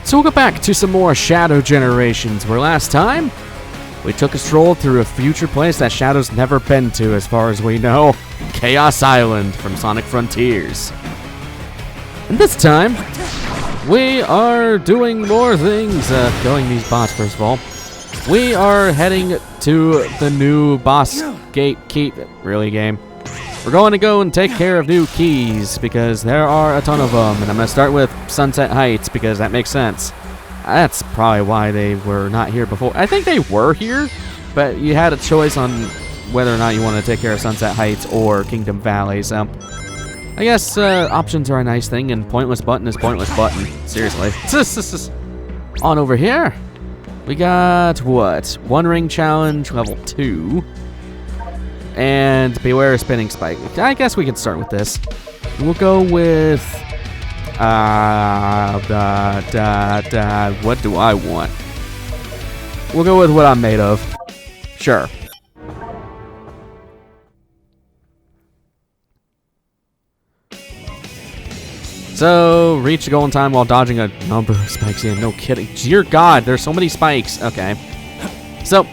So we'll go back to some more Shadow generations, where last time we took a stroll through a future place that Shadow's never been to as far as we know, Chaos Island from Sonic Frontiers. And this time, we are doing more things. Killing these bots, first of all. We are heading to the new boss gate key. Really, game? We're going to go and take care of new keys because there are a ton of them. And I'm going to start with Sunset Heights because that makes sense. That's probably why they were not here before. I think they were here, but you had a choice on whether or not you want to take care of Sunset Heights or Kingdom Valley. So I guess options are a nice thing, and pointless button is pointless button. Seriously. On over here, we got what? One ring challenge, level 2. And beware spinning spike. I guess we can start with this. We'll go with what do I want? We'll go with what I'm made of. Sure. So, reach the goal in time while dodging a number of spikes. Yeah, no kidding. Dear God, there's so many spikes. Okay. So,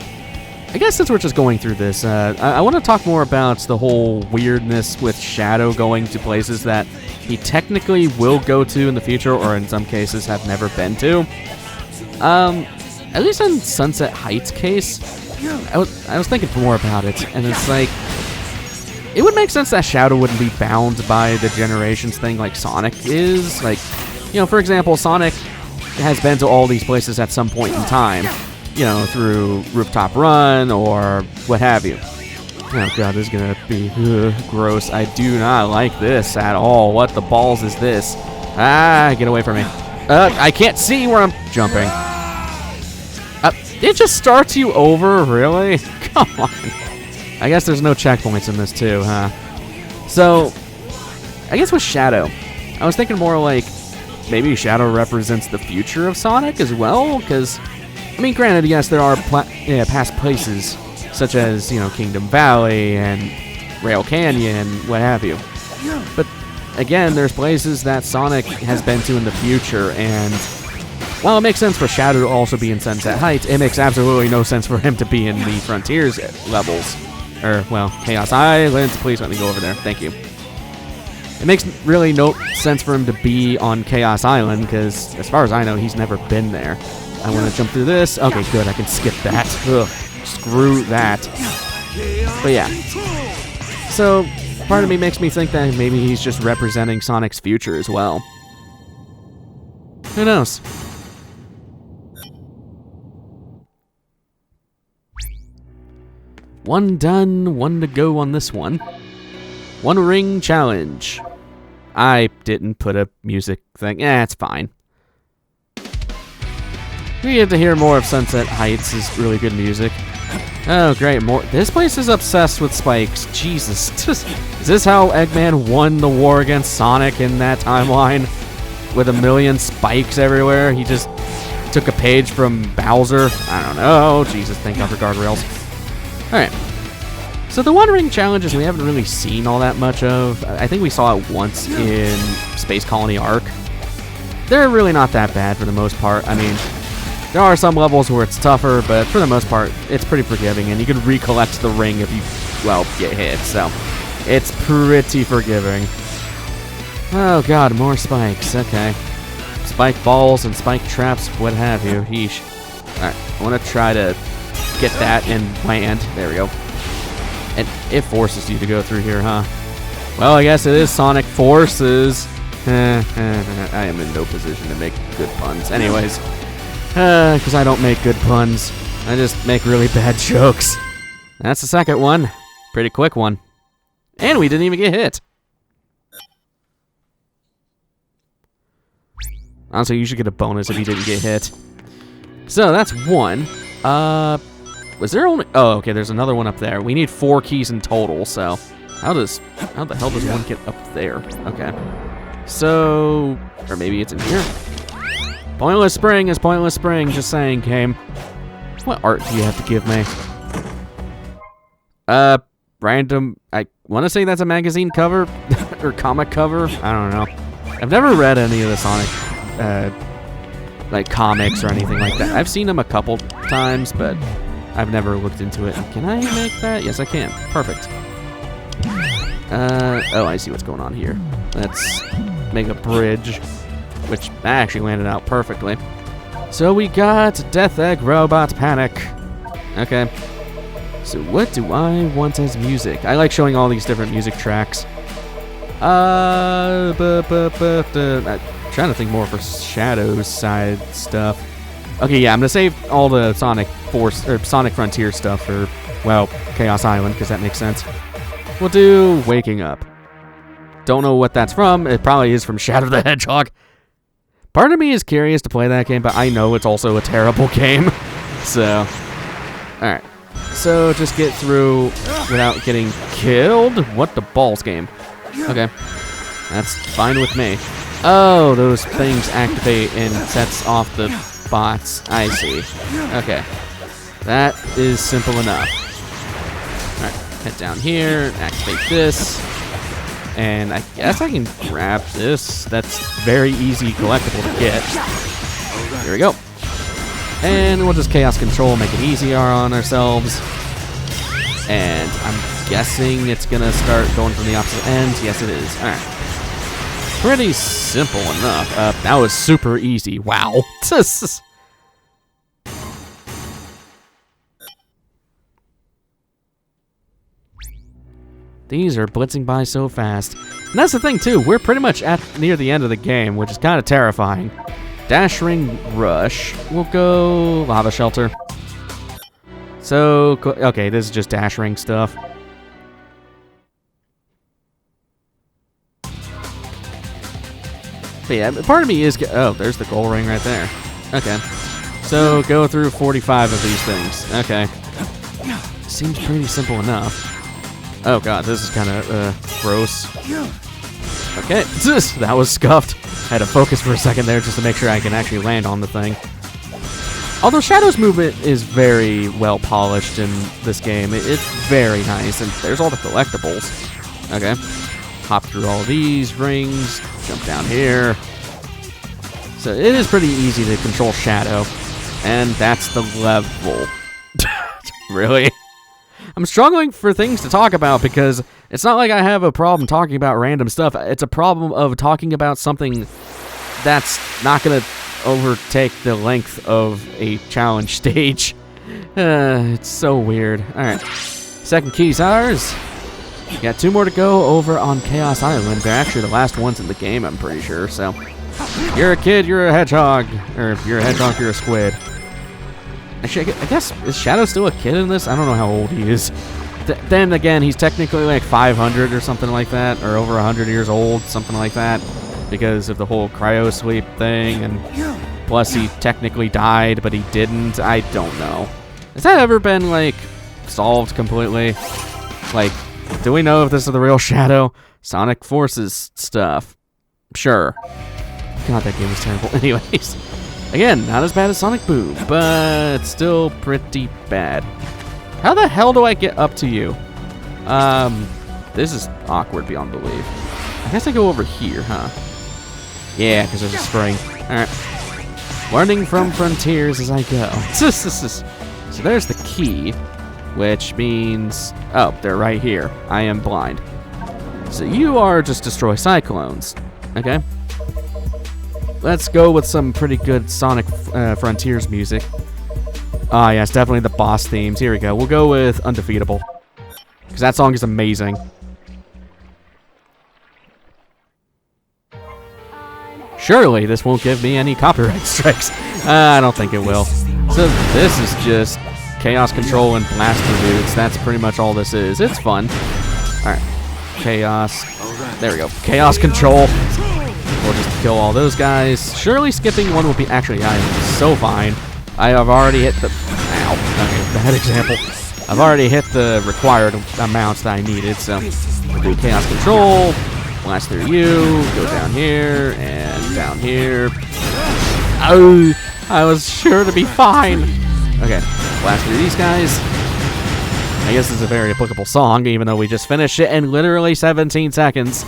I guess since we're just going through this, I want to talk more about the whole weirdness with Shadow going to places that he technically will go to in the future, or in some cases have never been to. At least in Sunset Heights case, I was thinking more about it, and it's like, it would make sense that Shadow wouldn't be bound by the generations thing like Sonic is. Like, you know, for example, Sonic has been to all these places at some point in time, you know, through Rooftop Run or what have you. Oh god, this is gonna be gross. I do not like this at all. What the balls is this? Ah, get away from me. I can't see where I'm jumping. It just starts you over, really? Come on. I guess there's no checkpoints in this too, huh? So, I guess with Shadow, I was thinking more like maybe Shadow represents the future of Sonic as well, because, I mean, granted, yes, there are past places, such as, you know, Kingdom Valley and Rail Canyon, what have you. But, again, there's places that Sonic has been to in the future, and while it makes sense for Shadow to also be in Sunset Heights, it makes absolutely no sense for him to be in the Frontiers levels. Or, well, Chaos Island. Please let me go over there. Thank you. It makes really no sense for him to be on Chaos Island, because, as far as I know, he's never been there. I want to jump through this. Okay, good. I can skip that. Ugh. Screw that. But yeah. So, part of me makes me think that maybe he's just representing Sonic's future as well. Who knows? One done, one to go on this one. One ring challenge. I didn't put a music thing. It's fine. We get to hear more of Sunset Heights is really good music. Oh, great. More. This place is obsessed with spikes. Jesus. Is this how Eggman won the war against Sonic in that timeline? With a million spikes everywhere? He just took a page from Bowser? I don't know. Jesus, thank God for guardrails. Alright. So the One Ring challenges we haven't really seen all that much of. I think we saw it once in Space Colony Arc. They're really not that bad for the most part. I mean, there are some levels where it's tougher, but for the most part, it's pretty forgiving, and you can recollect the ring if you, well, get hit, so it's pretty forgiving. Oh god, more spikes, okay. Spike balls and spike traps, what have you, yeesh. Alright, I want to try to get that and land, there we go. And it forces you to go through here, huh? Well, I guess it is Sonic Forces. I am in no position to make good puns. Anyways. Because I don't make good puns. I just make really bad jokes. That's the second one. Pretty quick one. And we didn't even get hit. Honestly, you should get a bonus if you didn't get hit. So, that's one. Was there only... Oh, okay, there's another one up there. We need 4 keys in total, so... How the hell does one get up there? Okay. So... Or maybe it's in here. Pointless Spring is Pointless Spring, just saying, game. What art do you have to give me? Random... I want to say that's a magazine cover? Or comic cover? I don't know. I've never read any of the Sonic like comics or anything like that. I've seen them a couple times, but I've never looked into it. Can I make that? Yes, I can. Perfect. Oh, I see what's going on here. Let's make a bridge, which actually landed out perfectly. So we got Death Egg Robot Panic. Okay. So what do I want as music? I like showing all these different music tracks. I'm trying to think more for Shadow's side stuff. Okay, yeah, I'm gonna save all the Sonic Frontier stuff for, well, Chaos Island, because that makes sense. We'll do Waking Up. Don't know what that's from. It probably is from Shadow the Hedgehog. Part of me is curious to play that game, but I know it's also a terrible game. So, alright. So, just get through without getting killed? What the balls game? Okay. That's fine with me. Oh, those things activate and sets off the bots. I see. Okay. That is simple enough. Alright, head down here, activate this. And I guess I can grab this. That's very easy collectible to get. Here we go. And we'll just Chaos Control, make it easier on ourselves. And I'm guessing it's gonna start going from the opposite end. Yes, it is. Alright. Pretty simple enough. That was super easy. Wow. These are blitzing by so fast. And that's the thing, too. We're pretty much near the end of the game, which is kind of terrifying. Dash Ring Rush. We'll go Lava Shelter. So, okay, this is just Dash Ring stuff. But yeah, part of me is... Oh, there's the goal ring right there. Okay. So, go through 45 of these things. Okay. Seems pretty simple enough. Oh god, this is kind of gross. Okay, that was scuffed. I had to focus for a second there just to make sure I can actually land on the thing. Although Shadow's movement is very well polished in this game, it's very nice, and there's all the collectibles. Okay, hop through all these rings, jump down here. So it is pretty easy to control Shadow, and that's the level. Really? I'm struggling for things to talk about because it's not like I have a problem talking about random stuff. It's a problem of talking about something that's not going to overtake the length of a challenge stage. It's so weird. Alright. Second key's ours. We got 2 more to go over on Chaos Island. They're actually the last ones in the game, I'm pretty sure. So, you're a kid, you're a hedgehog. Or if you're a hedgehog, you're a squid. Actually, I guess, is Shadow still a kid in this? I don't know how old he is. Then again, he's technically like 500 or something like that, or over 100 years old, something like that, because of the whole cryo sleep thing, and plus he technically died, but he didn't. I don't know. Has that ever been, like, solved completely? Like, do we know if this is the real Shadow? Sonic Forces stuff. Sure. God, that game was terrible. Anyways. Again, not as bad as Sonic Boom, but still pretty bad. How the hell do I get up to you? This is awkward beyond belief. I guess I go over here, huh? Yeah, because there's a spring. Alright. Learning from frontiers as I go. So there's the key, which means... Oh, they're right here. I am blind. So you are just destroy cyclones. Okay. Let's go with some pretty good Sonic Frontiers music. Ah, yes, definitely the boss themes. Here we go. We'll go with Undefeatable, because that song is amazing. Surely this won't give me any copyright strikes. I don't think it will. So this is just Chaos Control and Blaster Dudes. That's pretty much all this is. It's fun. Alright. Chaos. There we go. Chaos Control. We'll just kill all those guys. Surely skipping one will be... Actually, I am so fine. I have already hit the... Ow. Okay, bad example. I've already hit the required amounts that I needed, so... We'll do Chaos Control. Blast through you. Go down here. And down here. Oh! I was sure to be fine. Okay. Blast through these guys. I guess this is a very applicable song, even though we just finished it in literally 17 seconds.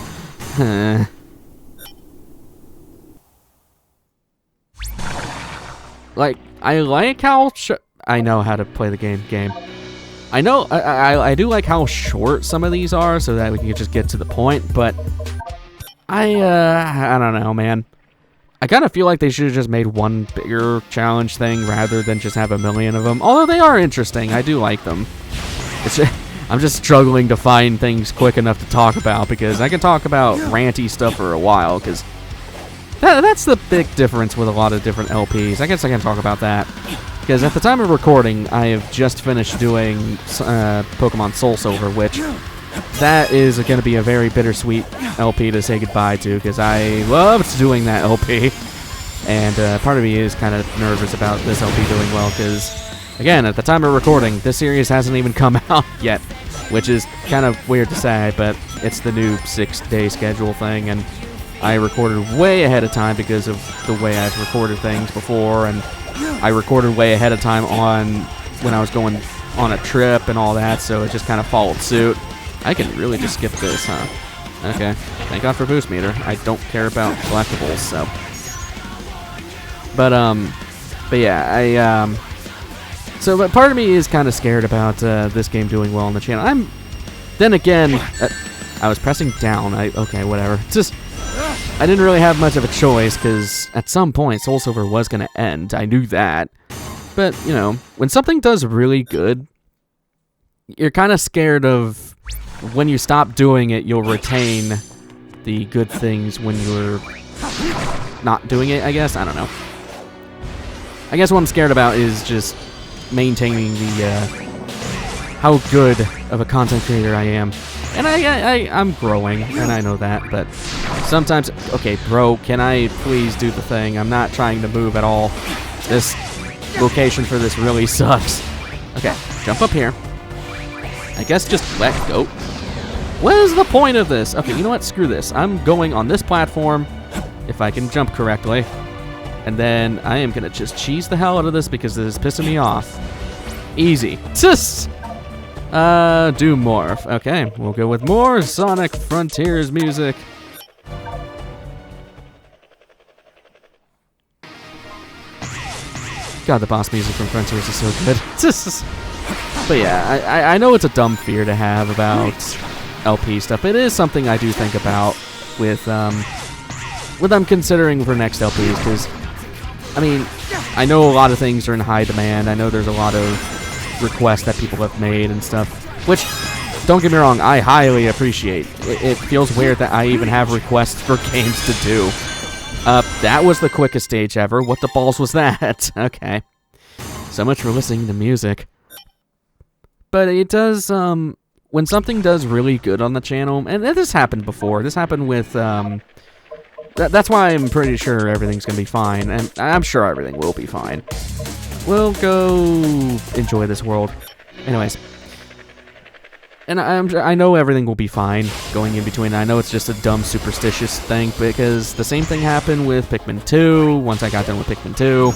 like, I like how I know how to play the game. I know, I do like how short some of these are so that we can just get to the point, but I don't know, man. I kind of feel like they should have just made one bigger challenge thing rather than just have a million of them. Although they are interesting. I do like them. I'm just struggling to find things quick enough to talk about because I can talk about ranty stuff for a while because that's the big difference with a lot of different LPs. I guess I can talk about that. Because at the time of recording, I have just finished doing Pokemon Soul Silver, which that is going to be a very bittersweet LP to say goodbye to, because I loved doing that LP. And part of me is kind of nervous about this LP doing well, because, again, at the time of recording, this series hasn't even come out yet, which is kind of weird to say, but it's the new 6-day schedule thing, and I recorded way ahead of time because of the way I've recorded things before, and I recorded way ahead of time on when I was going on a trip and all that, so it just kind of followed suit. I can really just skip this, huh? Okay. Thank God for Boost Meter. I don't care about collectibles, so. But yeah, but part of me is kind of scared about this game doing well on the channel. Then again, I was pressing down. Okay, whatever. Just, I didn't really have much of a choice, because at some point, Soul Silver was going to end. I knew that. But, you know, when something does really good, you're kind of scared of when you stop doing it, you'll retain the good things when you're not doing it, I guess. I don't know. I guess what I'm scared about is just maintaining the, how good of a content creator I am. And I'm growing, and I know that, but sometimes, okay, bro, can I please do the thing? I'm not trying to move at all. This location for this really sucks. Okay, jump up here. I guess just let go. What is the point of this? Okay, you know what? Screw this. I'm going on this platform, if I can jump correctly. And then I am going to just cheese the hell out of this because it is pissing me off. Easy. Just... do Morph. Okay, we'll go with more Sonic Frontiers music. God, the boss music from Frontiers is so good. But yeah, I know it's a dumb fear to have about LP stuff. It is something I do think about with I'm considering for next LPs, because, I mean, I know a lot of things are in high demand. I know there's a lot of requests that people have made and stuff, which, don't get me wrong, I highly appreciate. It feels weird that I even have requests for games to do. That was the quickest stage ever. What the balls was that? Okay. So much for listening to music. But it does, when something does really good on the channel, and this happened before. This happened with, that's why I'm pretty sure everything's gonna be fine, and I'm sure everything will be fine. We'll go enjoy this world. Anyways. And I know everything will be fine going in between. I know it's just a dumb superstitious thing, because the same thing happened with Pikmin 2. Once I got done with Pikmin 2,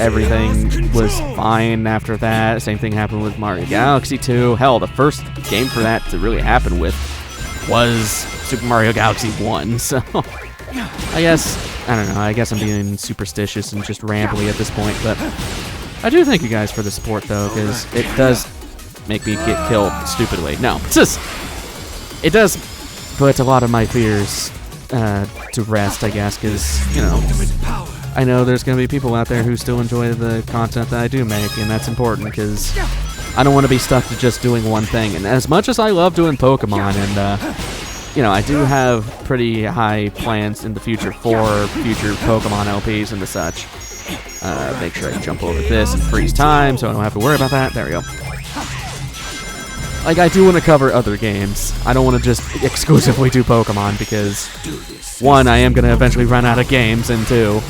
everything was fine after that. Same thing happened with Mario Galaxy 2. Hell, the first game for that to really happen with was Super Mario Galaxy 1. So, I don't know, I guess I'm being superstitious and just rambly at this point, but I do thank you guys for the support, though, because it does make me get killed stupidly. No, it does put a lot of my fears to rest, I guess, because, you know, I know there's going to be people out there who still enjoy the content that I do make, and that's important, because I don't want to be stuck to just doing one thing. And as much as I love doing Pokemon, and, you know, I do have pretty high plans in the future for future Pokemon LPs and the such. Make sure I jump over this and freeze time so I don't have to worry about that. There we go. Like, I do want to cover other games. I don't want to just exclusively do Pokemon, because, one, I am going to eventually run out of games, and two,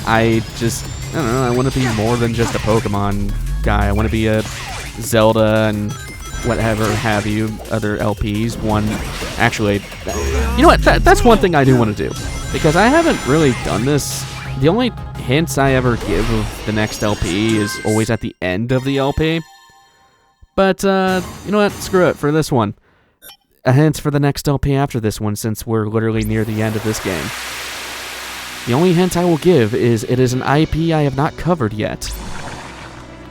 I don't know, I want to be more than just a Pokemon guy. I want to be a Zelda and whatever have you, other LPs. Actually, you know what, that's one thing I do want to do, because I haven't really done this. The only hints I ever give of the next LP is always at the end of the LP. But, you know what? Screw it for this one. A hint for the next LP after this one, since we're literally near the end of this game. The only hint I will give is it is an IP I have not covered yet.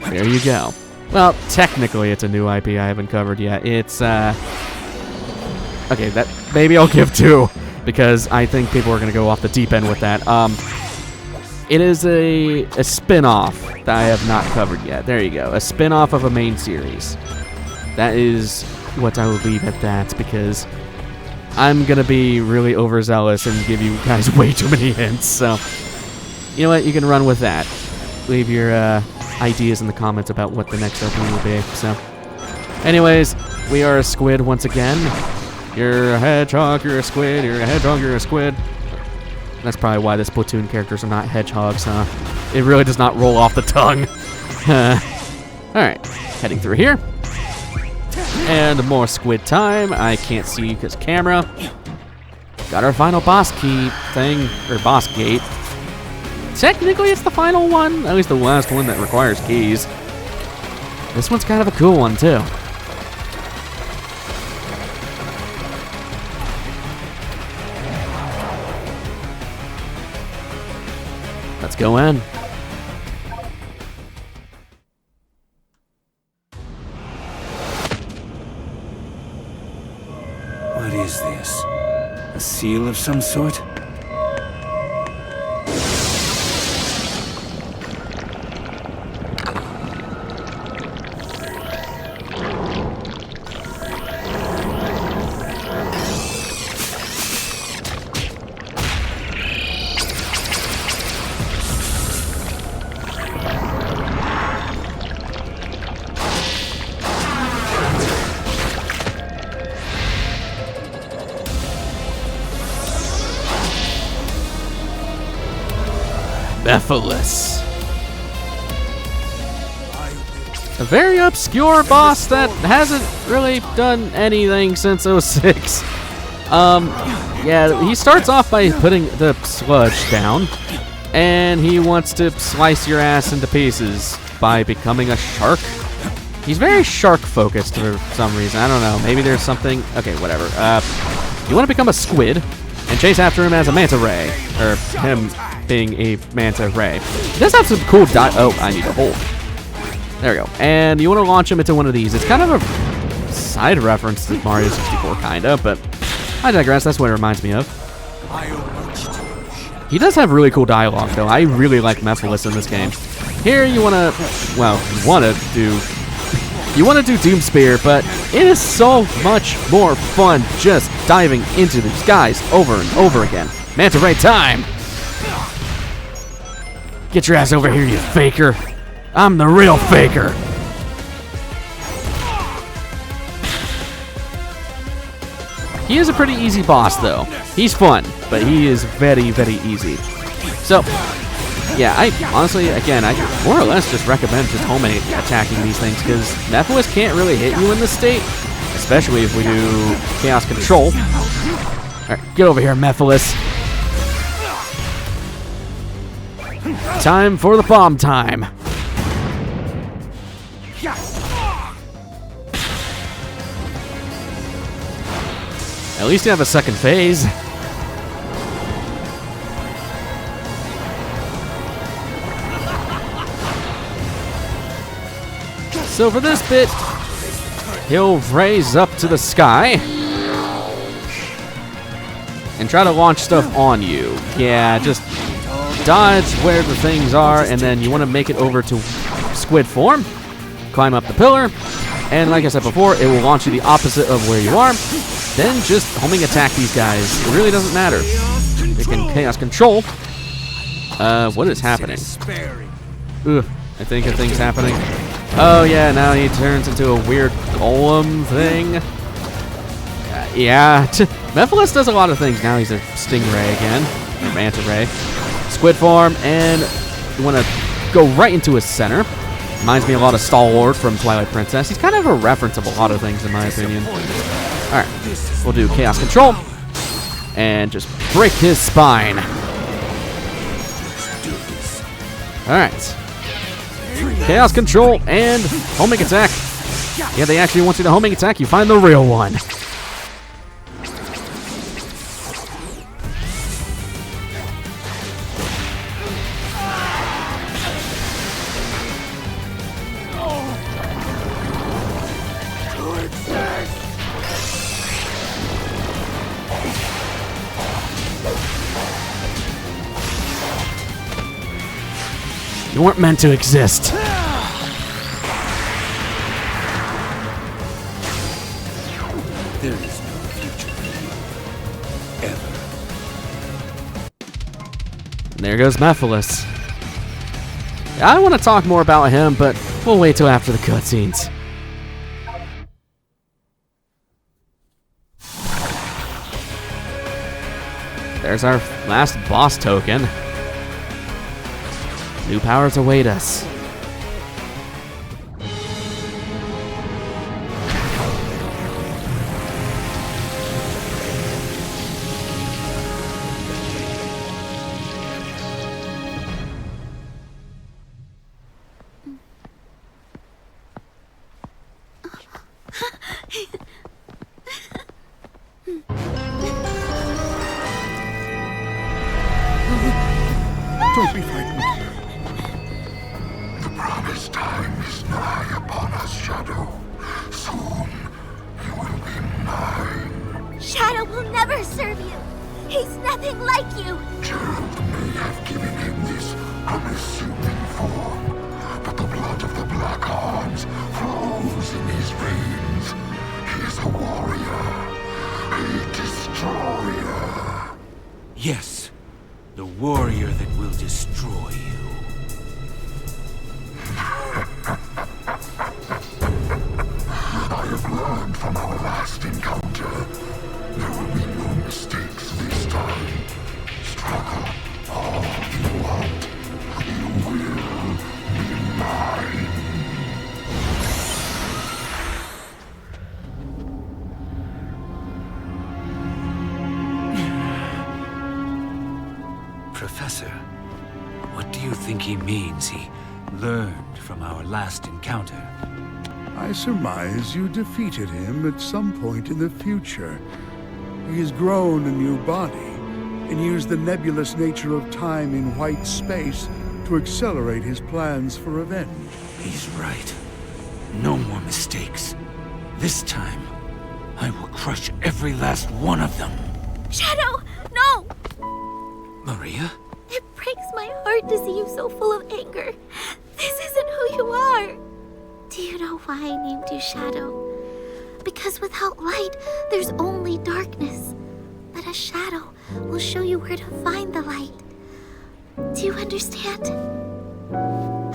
There you go. Well, technically it's a new IP I haven't covered yet. It's, okay, that maybe I'll give 2, because I think people are going to go off the deep end with that. It is a spin-off that I have not covered yet. There you go. A spin-off of a main series. That is what I will leave at that, because I'm going to be really overzealous and give you guys way too many hints. So, you know what? You can run with that. Leave your ideas in the comments about what the next opening will be. So, anyways, we are a squid once again. You're a hedgehog, you're a squid, you're a hedgehog, you're a squid. That's probably why the Splatoon characters are not hedgehogs, huh? It really does not roll off the tongue. Alright, heading through here. And more squid time. I can't see because camera. Got our final boss key thing, or boss gate. Technically, it's the final one. At least the last one that requires keys. This one's kind of a cool one, too. Let's go in. What is this? A seal of some sort? Mephiles. A very obscure boss that hasn't really done anything since 06. Yeah, he starts off by putting the sludge down, and he wants to slice your ass into pieces by becoming a shark. He's very shark-focused for some reason. I don't know. Maybe there's something... Okay, whatever. You want to become a squid and chase after him as a manta ray. Or him being a manta ray. He does have some cool oh, I need to hold. There we go. And you want to launch him into one of these. It's kind of a side reference to Mario 64, kind of, but I digress. That's what it reminds me of. He does have really cool dialogue, though. I really like Mephiles in this game. Here you want to... Well, you want to do Doom Spear, but it is so much more fun just diving into these guys over and over again. Manta Ray time! Get your ass over here, you faker! I'm the real faker! He is a pretty easy boss, though. He's fun, but he is very, very easy. So, yeah, I honestly, again, I more or less just recommend just home attacking these things, because Mephiles can't really hit you in this state, especially if we do Chaos Control. Alright, get over here, Mephiles. Time for the bomb time. At least you have a second phase. So for this bit, he'll raise up to the sky and try to launch stuff on you. Yeah, just dodge where the things are, and then you want to make it over to squid form, climb up the pillar, and like I said before, it will launch you the opposite of where you are. Then just homing attack these guys. It really doesn't matter. They can Chaos Control. What is happening? Ugh, I think a thing's happening. Oh yeah, now he turns into a weird golem thing. Yeah, Mephiles does a lot of things. Now he's a stingray again, or manta ray. Squid form, and you want to go right into his center. Reminds me a lot of Stalwart from Twilight Princess. He's kind of a reference of a lot of things, in my opinion. Alright, we'll do Chaos Control, and just break his spine. Alright. Chaos Control and homing attack. Yeah, they actually want you to homing attack. You find the real one. You weren't meant to exist. There is no future for you. Ever. And there goes Mephiles. I want to talk more about him, but we'll wait till after the cutscenes. There's our last boss token. New powers await us. Don't be frightened. The promised time is nigh upon us, Shadow. Soon, you will be mine. Shadow will never serve you. He's nothing like you. Gerald may have given him this unassuming form, but the blood of the Black Arms flows in his veins. He is a warrior, a destroyer. Yes, the warrior that will destroy you. I have learned from our last encounter. There will be no mistakes this time. Struggle all you want. You will be mine. Professor, what do you think he means he learned from our last encounter? I surmise you defeated him at some point in the future. He has grown a new body and used the nebulous nature of time in white space to accelerate his plans for revenge. He's right. No more mistakes. This time, I will crush every last one of them. Shadow, no! Maria? It breaks my heart to see you so full of anger. This isn't who you are. Do you know why I named you Shadow? Because without light, there's only darkness. But a shadow will show you where to find the light. Do you understand?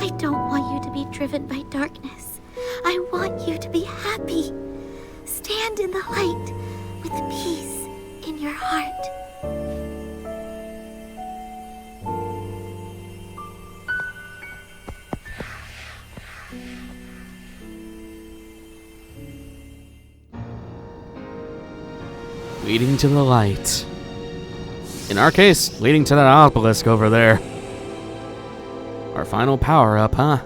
I don't want you to be driven by darkness. I want you to be happy. Stand in the light with peace in your heart. Leading to the light. In our case, leading to that obelisk over there. Our final power-up, huh?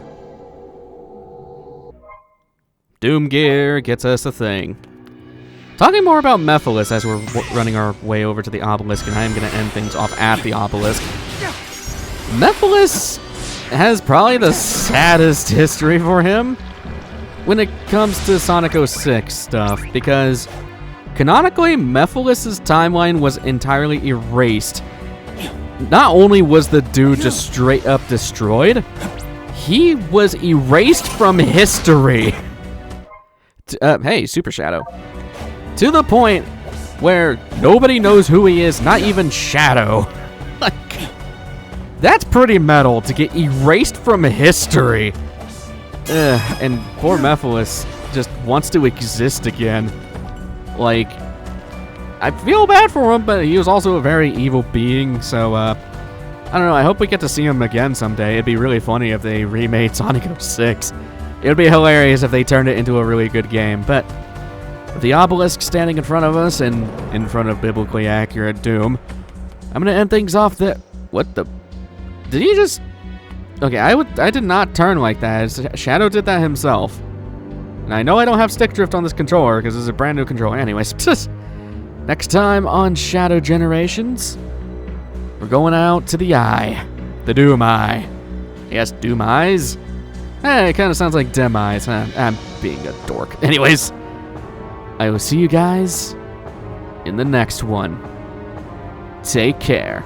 Doom Gear gets us a thing. Talking more about Mephiles as we're running our way over to the obelisk, and I am going to end things off at the obelisk. Mephiles has probably the saddest history for him when it comes to Sonic 06 stuff, because canonically, Mephiles' timeline was entirely erased. Not only was the dude just straight up destroyed, he was erased from history. Hey, Super Shadow. To the point where nobody knows who he is, not even Shadow. Like, that's pretty metal to get erased from history. And poor Mephiles just wants to exist again. Like, I feel bad for him, but he was also a very evil being, so, I don't know, I hope we get to see him again someday. It'd be really funny if they remade Sonic 06. It would be hilarious if they turned it into a really good game, but with the obelisk standing in front of us and in front of biblically accurate Doom, I'm gonna end things off there. What the? Did he just? Okay, I did not turn like that. Shadow did that himself. And I know I don't have stick drift on this controller because this is a brand new controller. Anyways, next time on Shadow Generations, we're going out to the Eye. The Doom Eye. Yes, Doom Eyes. Hey, it kind of sounds like Dim Eyes, huh? I'm being a dork. Anyways, I will see you guys in the next one. Take care.